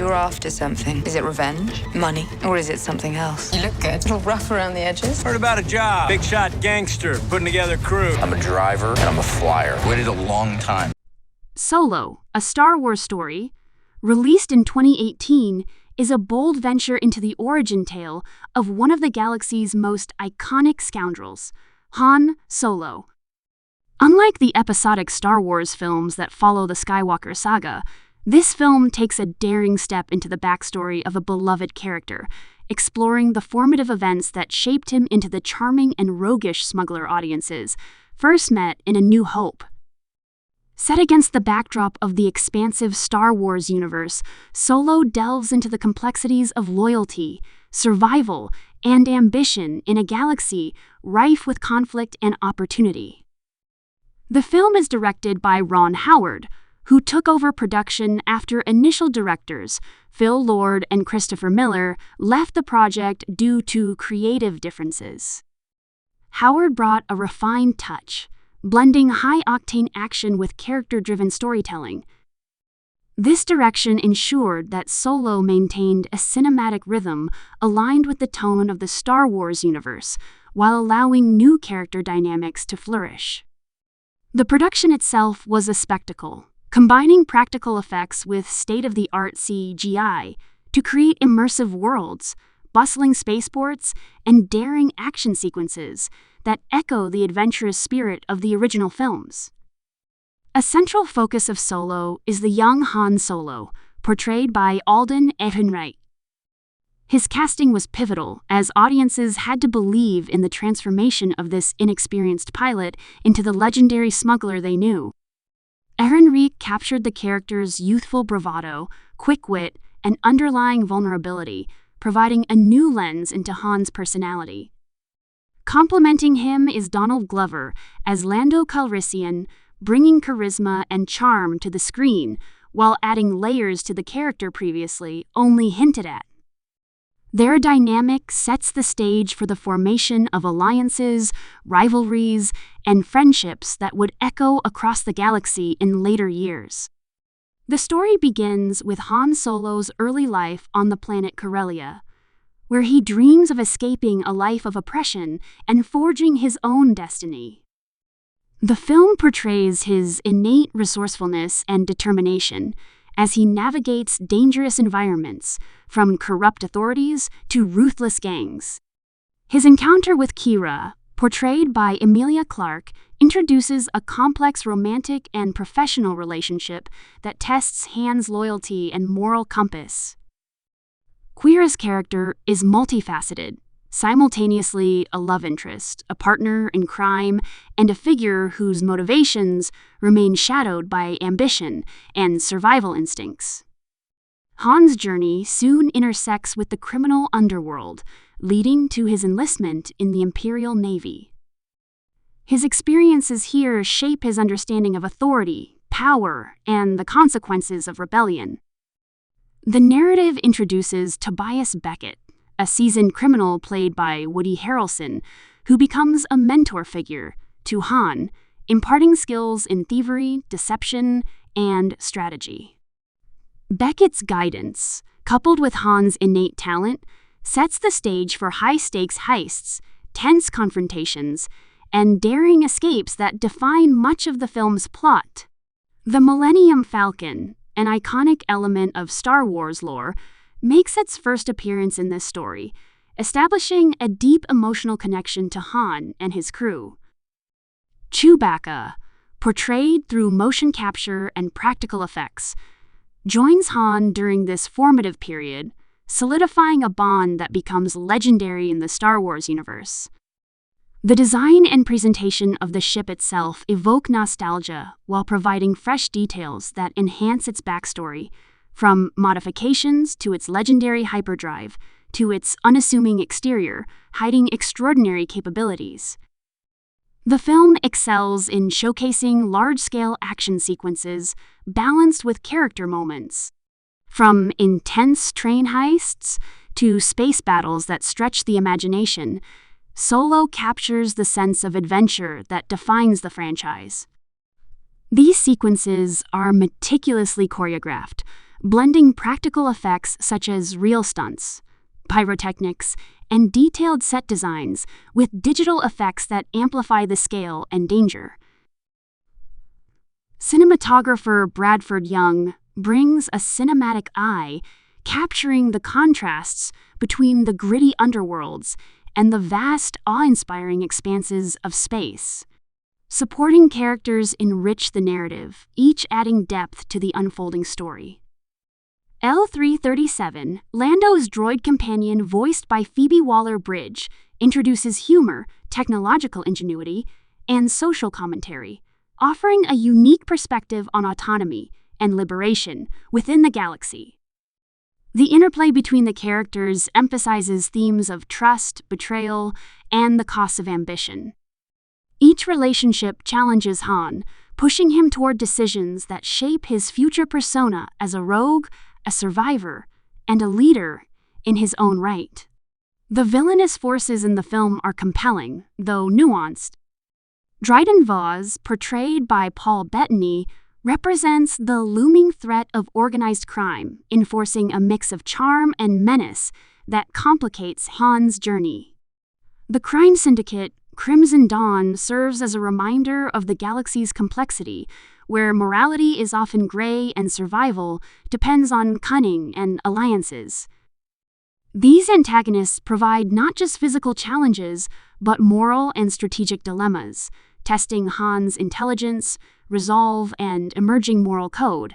You're after something. Is it revenge, money, or is it something else? You look good. A little rough around the edges. Heard about a job. Big shot gangster putting together crew. I'm a driver and I'm a flyer. Waited a long time. Solo, a Star Wars story, released in 2018, is a bold venture into the origin tale of one of the galaxy's most iconic scoundrels, Han Solo. Unlike the episodic Star Wars films that follow the Skywalker saga, this film takes a daring step into the backstory of a beloved character, exploring the formative events that shaped him into the charming and roguish smuggler audiences first met in A New Hope. Set against the backdrop of the expansive Star Wars universe, Solo delves into the complexities of loyalty, survival, and ambition in a galaxy rife with conflict and opportunity. The film is directed by Ron Howard, who took over production after initial directors Phil Lord and Christopher Miller left the project due to creative differences. Howard brought a refined touch, blending high-octane action with character-driven storytelling. This direction ensured that Solo maintained a cinematic rhythm aligned with the tone of the Star Wars universe, while allowing new character dynamics to flourish. The production itself was a spectacle, combining practical effects with state-of-the-art CGI to create immersive worlds, bustling spaceports, and daring action sequences that echo the adventurous spirit of the original films. A central focus of Solo is the young Han Solo, portrayed by Alden Ehrenreich. His casting was pivotal, as audiences had to believe in the transformation of this inexperienced pilot into the legendary smuggler they knew. Ehrenreich captured the character's youthful bravado, quick wit, and underlying vulnerability, providing a new lens into Han's personality. Complementing him is Donald Glover as Lando Calrissian, bringing charisma and charm to the screen while adding layers to the character previously only hinted at. Their dynamic sets the stage for the formation of alliances, rivalries, and friendships that would echo across the galaxy in later years. The story begins with Han Solo's early life on the planet Corellia, where he dreams of escaping a life of oppression and forging his own destiny. The film portrays his innate resourcefulness and determination as he navigates dangerous environments, from corrupt authorities to ruthless gangs. His encounter with Qi'ra, portrayed by Emilia Clarke, introduces a complex romantic and professional relationship that tests Han's loyalty and moral compass. Qi'ra's character is multifaceted, simultaneously a love interest, a partner in crime, and a figure whose motivations remain shadowed by ambition and survival instincts. Han's journey soon intersects with the criminal underworld, leading to his enlistment in the Imperial Navy. His experiences here shape his understanding of authority, power, and the consequences of rebellion. The narrative introduces Tobias Beckett, a seasoned criminal played by Woody Harrelson, who becomes a mentor figure to Han, imparting skills in thievery, deception, and strategy. Beckett's guidance, coupled with Han's innate talent, sets the stage for high-stakes heists, tense confrontations, and daring escapes that define much of the film's plot. The Millennium Falcon, an iconic element of Star Wars lore, makes its first appearance in this story, establishing a deep emotional connection to Han and his crew. Chewbacca, portrayed through motion capture and practical effects, joins Han during this formative period, solidifying a bond that becomes legendary in the Star Wars universe. The design and presentation of the ship itself evoke nostalgia while providing fresh details that enhance its backstory, from modifications to its legendary hyperdrive to its unassuming exterior, hiding extraordinary capabilities. The film excels in showcasing large-scale action sequences balanced with character moments. From intense train heists to space battles that stretch the imagination, Solo captures the sense of adventure that defines the franchise. These sequences are meticulously choreographed, blending practical effects such as real stunts, pyrotechnics, and detailed set designs with digital effects that amplify the scale and danger. Cinematographer Bradford Young brings a cinematic eye, capturing the contrasts between the gritty underworlds and the vast, awe-inspiring expanses of space. Supporting characters enrich the narrative, each adding depth to the unfolding story. L337, Lando's droid companion voiced by Phoebe Waller-Bridge, introduces humor, technological ingenuity, and social commentary, offering a unique perspective on autonomy and liberation within the galaxy. The interplay between the characters emphasizes themes of trust, betrayal, and the costs of ambition. Each relationship challenges Han, pushing him toward decisions that shape his future persona as a rogue, a survivor, and a leader in his own right. The villainous forces in the film are compelling, though nuanced. Dryden Voss, portrayed by Paul Bettany, represents the looming threat of organized crime, enforcing a mix of charm and menace that complicates Han's journey. The crime syndicate, Crimson Dawn, serves as a reminder of the galaxy's complexity, where morality is often gray and survival depends on cunning and alliances. These antagonists provide not just physical challenges, but moral and strategic dilemmas, testing Han's intelligence, resolve, and emerging moral code.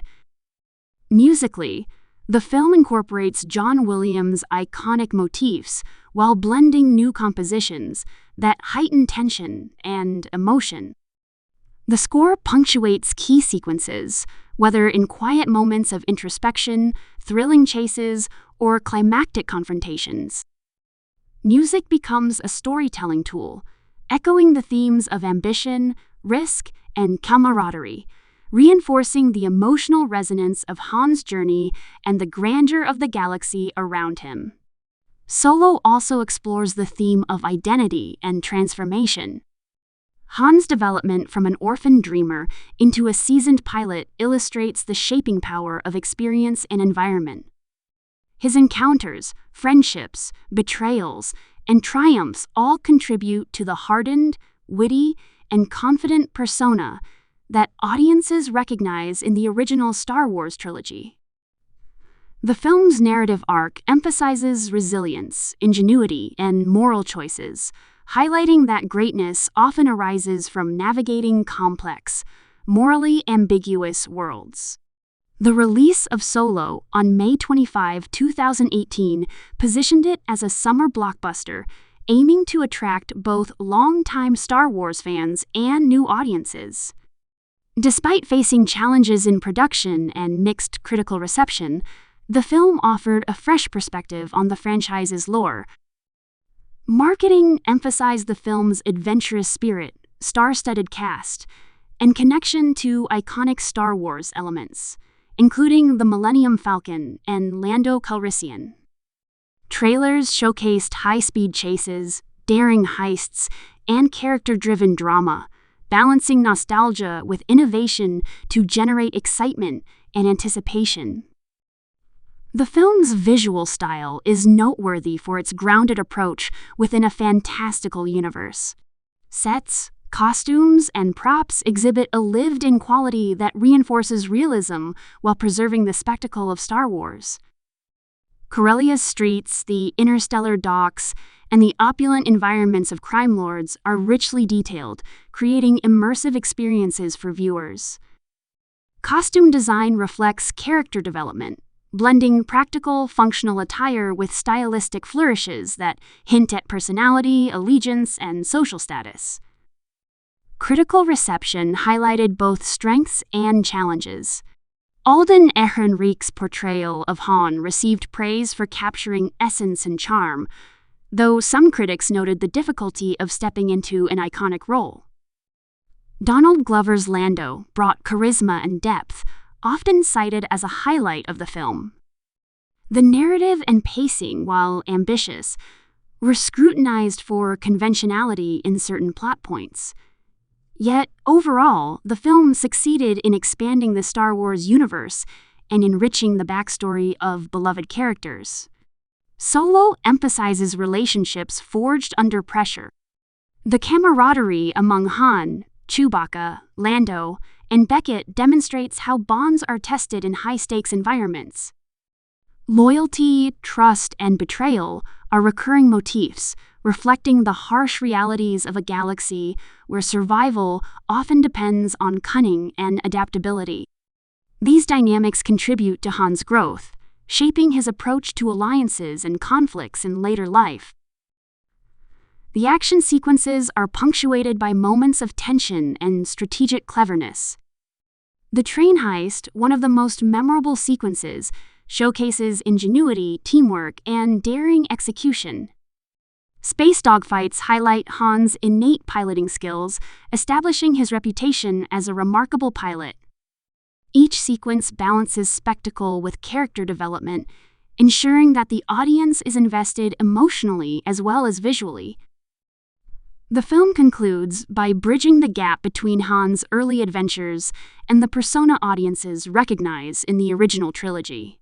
Musically, the film incorporates John Williams' iconic motifs while blending new compositions that heighten tension and emotion. The score punctuates key sequences, whether in quiet moments of introspection, thrilling chases, or climactic confrontations. Music becomes a storytelling tool, echoing the themes of ambition, risk, and camaraderie, reinforcing the emotional resonance of Han's journey and the grandeur of the galaxy around him. Solo also explores the theme of identity and transformation. Han's development from an orphan dreamer into a seasoned pilot illustrates the shaping power of experience and environment. His encounters, friendships, betrayals, and triumphs all contribute to the hardened, witty, and confident persona that audiences recognize in the original Star Wars trilogy. The film's narrative arc emphasizes resilience, ingenuity, and moral choices, highlighting that greatness often arises from navigating complex, morally ambiguous worlds. The release of Solo on May 25, 2018, positioned it as a summer blockbuster, aiming to attract both longtime Star Wars fans and new audiences. Despite facing challenges in production and mixed critical reception, the film offered a fresh perspective on the franchise's lore. Marketing emphasized the film's adventurous spirit, star-studded cast, and connection to iconic Star Wars elements, including the Millennium Falcon and Lando Calrissian. Trailers showcased high-speed chases, daring heists, and character-driven drama, balancing nostalgia with innovation to generate excitement and anticipation. The film's visual style is noteworthy for its grounded approach within a fantastical universe. Sets, costumes, and props exhibit a lived-in quality that reinforces realism while preserving the spectacle of Star Wars. Corellia's streets, the interstellar docks, and the opulent environments of crime lords are richly detailed, creating immersive experiences for viewers. Costume design reflects character development, blending practical, functional attire with stylistic flourishes that hint at personality, allegiance, and social status. Critical reception highlighted both strengths and challenges. Alden Ehrenreich's portrayal of Han received praise for capturing essence and charm, though some critics noted the difficulty of stepping into an iconic role. Donald Glover's Lando brought charisma and depth, often cited as a highlight of the film. The narrative and pacing, while ambitious, were scrutinized for conventionality in certain plot points. Yet, overall, the film succeeded in expanding the Star Wars universe and enriching the backstory of beloved characters. Solo emphasizes relationships forged under pressure. The camaraderie among Han, Chewbacca, Lando, and Beckett demonstrates how bonds are tested in high-stakes environments. Loyalty, trust, and betrayal are recurring motifs, reflecting the harsh realities of a galaxy where survival often depends on cunning and adaptability. These dynamics contribute to Han's growth, shaping his approach to alliances and conflicts in later life. The action sequences are punctuated by moments of tension and strategic cleverness. The train heist, one of the most memorable sequences, showcases ingenuity, teamwork, and daring execution. Space dogfights highlight Han's innate piloting skills, establishing his reputation as a remarkable pilot. Each sequence balances spectacle with character development, ensuring that the audience is invested emotionally as well as visually. The film concludes by bridging the gap between Han's early adventures and the persona audiences recognize in the original trilogy.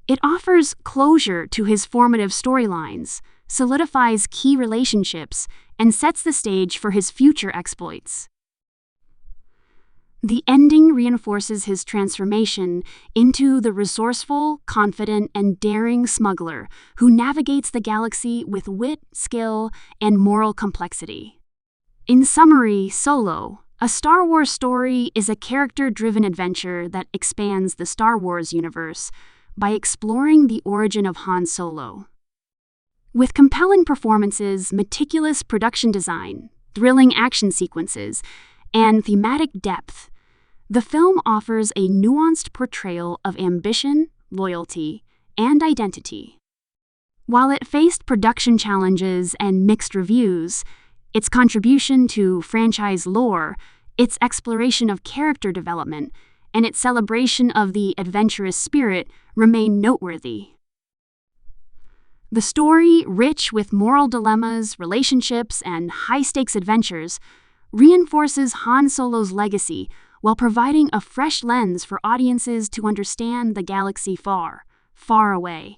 It offers closure to his formative storylines, solidifies key relationships, and sets the stage for his future exploits. The ending reinforces his transformation into the resourceful, confident, and daring smuggler who navigates the galaxy with wit, skill, and moral complexity. In summary, Solo, a Star Wars story, is a character-driven adventure that expands the Star Wars universe by exploring the origin of Han Solo. With compelling performances, meticulous production design, thrilling action sequences, and thematic depth, the film offers a nuanced portrayal of ambition, loyalty, and identity. While it faced production challenges and mixed reviews, its contribution to franchise lore, its exploration of character development, and its celebration of the adventurous spirit remain noteworthy. The story, rich with moral dilemmas, relationships, and high-stakes adventures, reinforces Han Solo's legacy while providing a fresh lens for audiences to understand the galaxy far, far away.